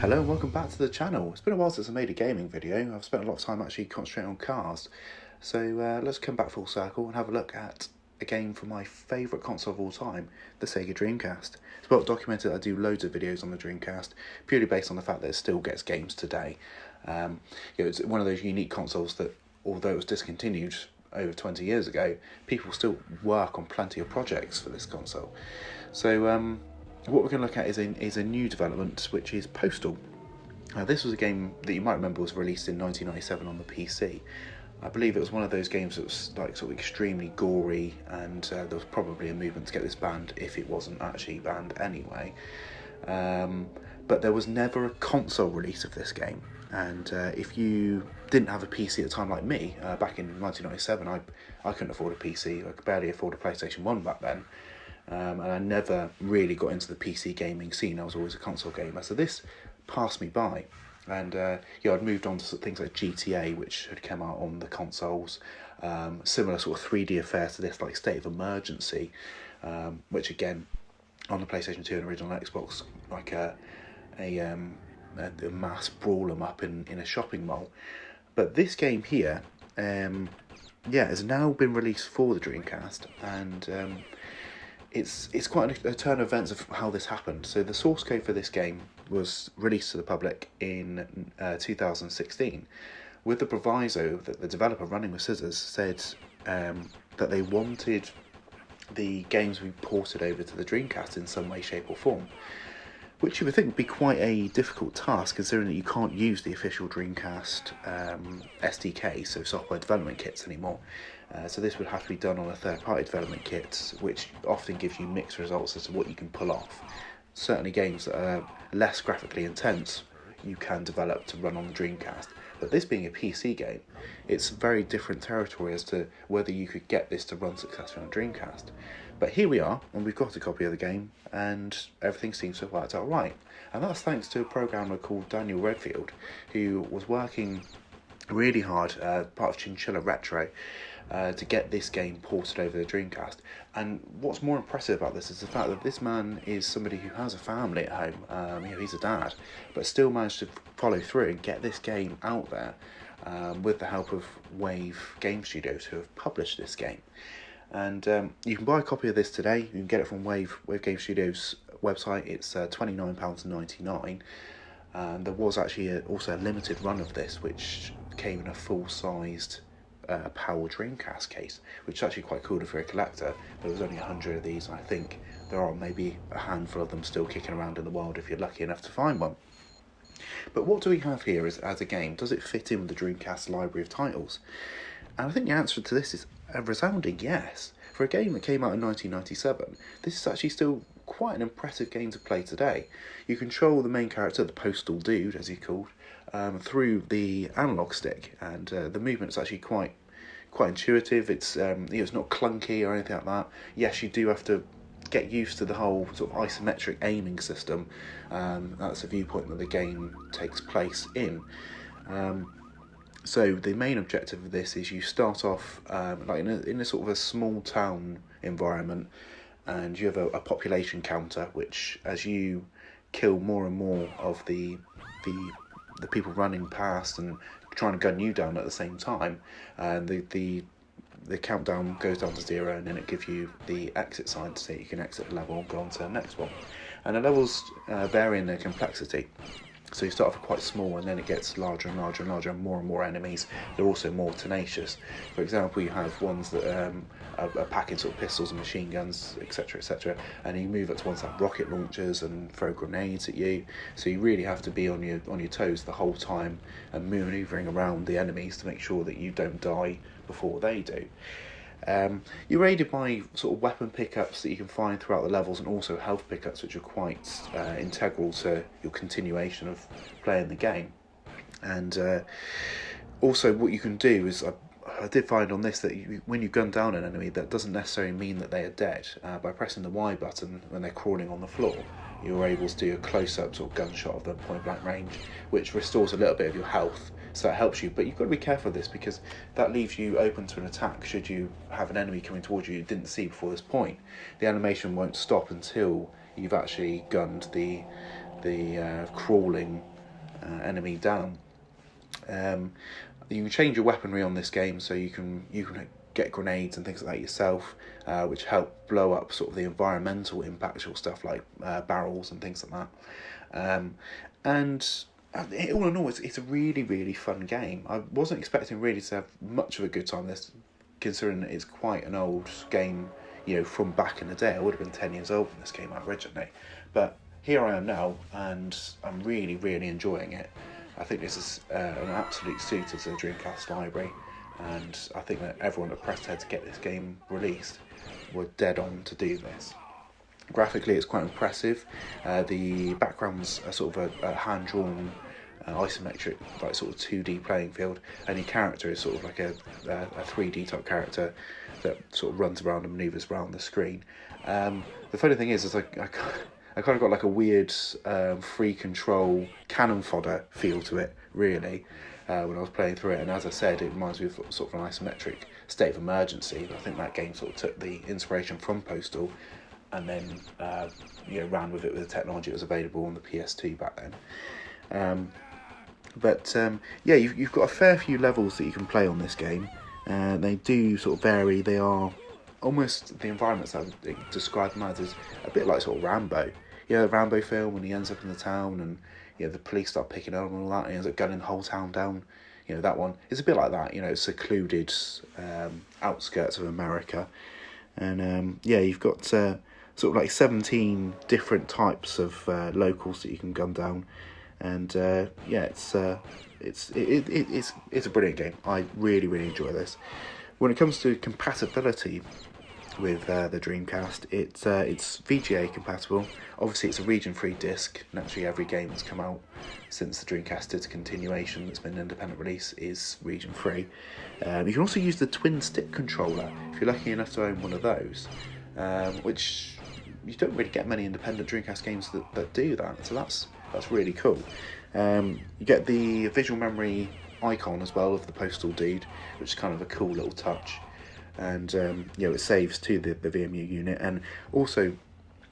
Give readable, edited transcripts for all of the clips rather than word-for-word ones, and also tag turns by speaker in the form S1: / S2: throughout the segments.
S1: Hello and welcome back to the channel. It's been a while since I made a gaming video. I've spent a lot of time actually concentrating on cars. So let's come back full circle and have a look at a game from my favourite console of all time, the Sega Dreamcast. It's well documented that I do loads of videos on the Dreamcast, purely based on the fact that it still gets games today. It's one of those unique consoles that, although it was discontinued over 20 years ago, people still work on plenty of projects for this console. So what we're going to look at is a new development, which is Postal. This was a game that you might remember was released in 1997 on the PC. I believe it was one of those games that was like sort of extremely gory, and there was probably a movement to get this banned if it wasn't actually banned anyway. But there was never a console release of this game, and if you didn't have a PC at the time like me, back in 1997, I couldn't afford a PC. I could barely afford a PlayStation 1 back then. And I never really got into the PC gaming scene. I was always a console gamer, so this passed me by. And I'd moved on to things like GTA, which had come out on the consoles. Similar sort of 3D affair to this, like State of Emergency, which again on the PlayStation 2 and original Xbox, like a mass brawl 'em up in a shopping mall. But this game here, has now been released for the Dreamcast, and it's quite a turn of events of how this happened. So the source code for this game was released to the public in 2016, with the proviso that the developer, Running with Scissors, said that they wanted the games to be ported over to the Dreamcast in some way, shape or form, which you would think would be quite a difficult task, considering that you can't use the official Dreamcast SDK, so software development kits, anymore. So this would have to be done on a third-party development kit, which often gives you mixed results as to what you can pull off. Certainly games that are less graphically intense, you can develop to run on the Dreamcast. But this being a PC game, it's very different territory as to whether you could get this to run successfully on Dreamcast. But here we are, and we've got a copy of the game, and everything seems to have worked out right. And that's thanks to a programmer called Daniel Redfield, who was working really hard, part of Chinchilla Retro, to get this game ported over the Dreamcast. And what's more impressive about this is the fact that this man is somebody who has a family at home. He's a dad, but still managed to follow through and get this game out there with the help of Wave Game Studios, who have published this game. And you can buy a copy of this today. You can get it from Wave Game Studios website. It's £29.99. And there was actually also a limited run of this, which came in a full-sized Power Dreamcast case, which is actually quite cool if you're a collector. There was only 100 of these, and I think there are maybe a handful of them still kicking around in the wild if you're lucky enough to find one. But what do we have here as a game? Does it fit in with the Dreamcast library of titles? And I think the answer to this is a resounding yes. For a game that came out in 1997, this is actually still quite an impressive game to play today. You control the main character, the Postal Dude, as he's called, through the analog stick, and the movement's actually quite intuitive. It's it's not clunky or anything like that. Yes, you do have to get used to the whole sort of isometric aiming system. That's the viewpoint that the game takes place in. So the main objective of this is you start off in a sort of a small town environment, and you have a population counter, which as you kill more and more of the people running past and trying to gun you down at the same time, the countdown goes down to 0, and then it gives you the exit sign to say you can exit the level and go on to the next one. And the levels vary in their complexity. So you start off quite small, and then it gets larger and larger and larger, and more enemies. They're also more tenacious. For example, you have ones that are packing sort of pistols and machine guns, etc., and you move up to ones that have rocket launchers and throw grenades at you. So you really have to be on your toes the whole time and manoeuvring around the enemies to make sure that you don't die before they do. You're aided by sort of weapon pickups that you can find throughout the levels, and also health pickups, which are quite integral to your continuation of playing the game. And also what you can do is, I did find on this that when you gun down an enemy, that doesn't necessarily mean that they are dead. By pressing the Y button when they're crawling on the floor, you're able to do a close-up sort of gunshot of them point blank range, which restores a little bit of your health. So that helps you, but you've got to be careful of this, because that leaves you open to an attack should you have an enemy coming towards you didn't see before this point. The animation won't stop until you've actually gunned the the crawling enemy down. You can change your weaponry on this game, so you can get grenades and things like that yourself, which help blow up sort of the environmental impactful stuff like barrels and things like that. And all in all, it's a really, really fun game. I wasn't expecting really to have much of a good time this, considering that it's quite an old game, from back in the day. I would have been 10 years old when this came out originally. But here I am now, and I'm really, really enjoying it. I think this is an absolute suitor to the Dreamcast library, and I think that everyone that pressed ahead to get this game released were dead on to do this. Graphically, it's quite impressive. The backgrounds are sort of a hand-drawn, isometric, like sort of 2D playing field, and your character is sort of like a 3D type character that sort of runs around and manoeuvres around the screen. The funny thing is I kind of got like a weird free control cannon fodder feel to it, really, when I was playing through it. And as I said, it reminds me of sort of an isometric State of Emergency. I think that game sort of took the inspiration from Postal and then ran with it with the technology that was available on the PS2 back then. You've got a fair few levels that you can play on this game. They do sort of vary. They are almost, the environments I would describe them as a bit like sort of Rambo. The Rambo film, when he ends up in the town and the police start picking on him and all that, and he ends up gunning the whole town down. That one is a bit like that. Secluded outskirts of America, and you've got sort of like 17 different types of locals that you can gun down, and it's a brilliant game. I really, really enjoy this. When it comes to compatibility with the Dreamcast, it's VGA compatible. Obviously, it's a region-free disc. Naturally, every game that's come out since the Dreamcast did a continuation that's been an independent release is region-free. You can also use the twin-stick controller if you're lucky enough to own one of those, which you don't really get many independent Dreamcast games that do that. So that's really cool. You get the visual memory icon as well of the Postal dude, which is kind of a cool little touch. And it saves to the VMU unit, and also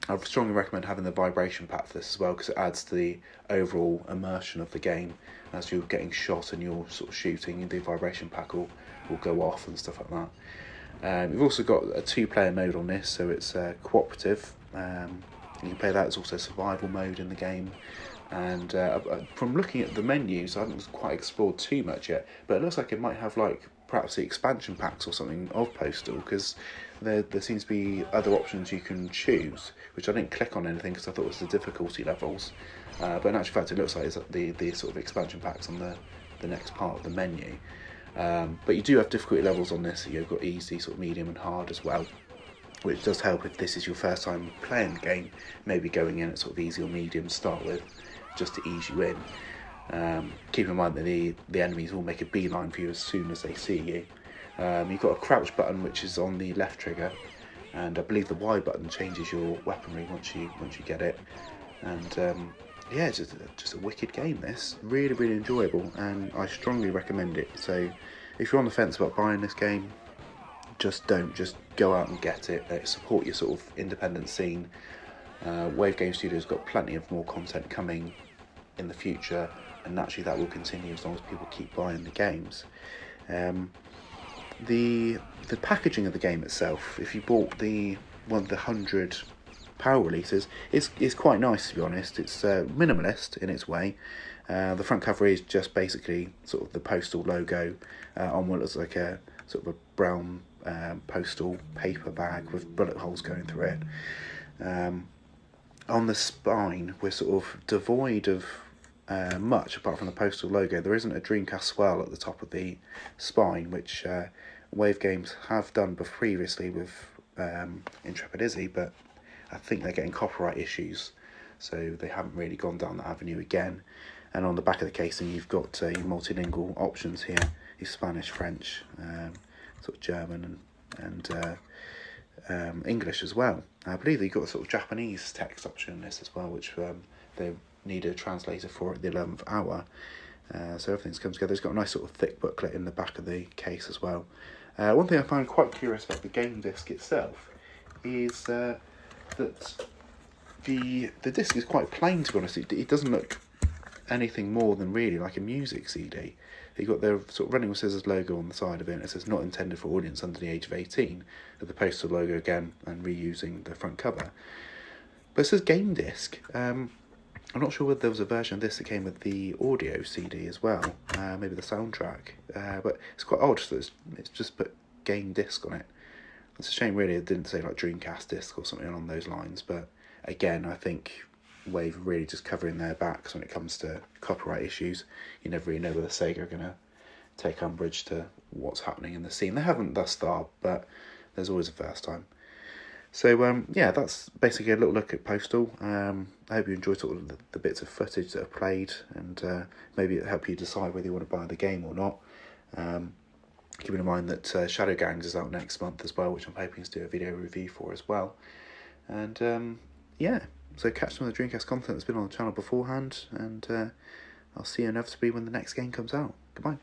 S1: I would strongly recommend having the vibration pack for this as well, because it adds to the overall immersion of the game. As you're getting shot and you're sort of shooting, the vibration pack will go off and stuff like that. We've also got a 2-player mode on this, so it's cooperative. You can play that. It's also survival mode in the game. And from looking at the menus, I haven't quite explored too much yet, but it looks like it might have like perhaps the expansion packs or something of Postal, because there seems to be other options you can choose, which I didn't click on anything because I thought it was the difficulty levels, but in actual fact it looks like it's the sort of expansion packs on the next part of the menu. But you do have difficulty levels on this. You've got easy, sort of medium and hard as well, which does help if this is your first time playing the game, maybe going in at sort of easy or medium to start with, just to ease you in. Keep in mind that the enemies will make a beeline for you as soon as they see you. You've got a crouch button which is on the left trigger, and I believe the Y button changes your weaponry once you get it. And it's just a wicked game. This really, really enjoyable, and I strongly recommend it. So if you're on the fence about buying this game, just go out and get it. Support your sort of independent scene. Wave Game Studios got plenty of more content coming in the future, and naturally that will continue as long as people keep buying the games. The packaging of the game itself, if you bought one of the 100 PAL releases, is quite nice, to be honest. It's minimalist in its way. The front cover is just basically sort of the Postal logo on what looks like a sort of a brown Postal paper bag with bullet holes going through it. On the spine, we're sort of devoid of much apart from the Postal logo. There isn't a Dreamcast swirl at the top of the spine, which Wave Games have done previously with Intrepid Izzy, but I think they're getting copyright issues, so they haven't really gone down that avenue again. And on the back of the casing, you've got your multilingual options here, your Spanish, French, sort of German, and English as well. I believe that you've got a sort of Japanese text option in this as well, which they need a translator for at the 11th hour. So everything's come together. It's got a nice sort of thick booklet in the back of the case as well. One thing I find quite curious about the game disc itself is that the disc is quite plain, to be honest. It doesn't look anything more than really like a music CD. You got the sort of Running with Scissors logo on the side of it, and it says not intended for audience under the age of 18, with the Postal logo again and reusing the front cover. But it says game disc. I'm not sure whether there was a version of this that came with the audio CD as well, maybe the soundtrack, but it's quite odd that it's just put game disc on it. It's a shame really it didn't say like Dreamcast disc or something along those lines, but again, I think Wave really just covering their backs when it comes to copyright issues. You never really know whether Sega are going to take umbrage to what's happening in the scene. They haven't thus far, but there's always a first time. So yeah, that's basically a little look at Postal. I hope you enjoyed sort of the bits of footage that are played, and maybe it'll help you decide whether you want to buy the game or not. Keeping in mind that Shadow Gangs is out next month as well, which I'm hoping to do a video review for as well. And yeah, so catch some of the Dreamcast content that's been on the channel beforehand, and I'll see you inevitably when the next game comes out. Goodbye.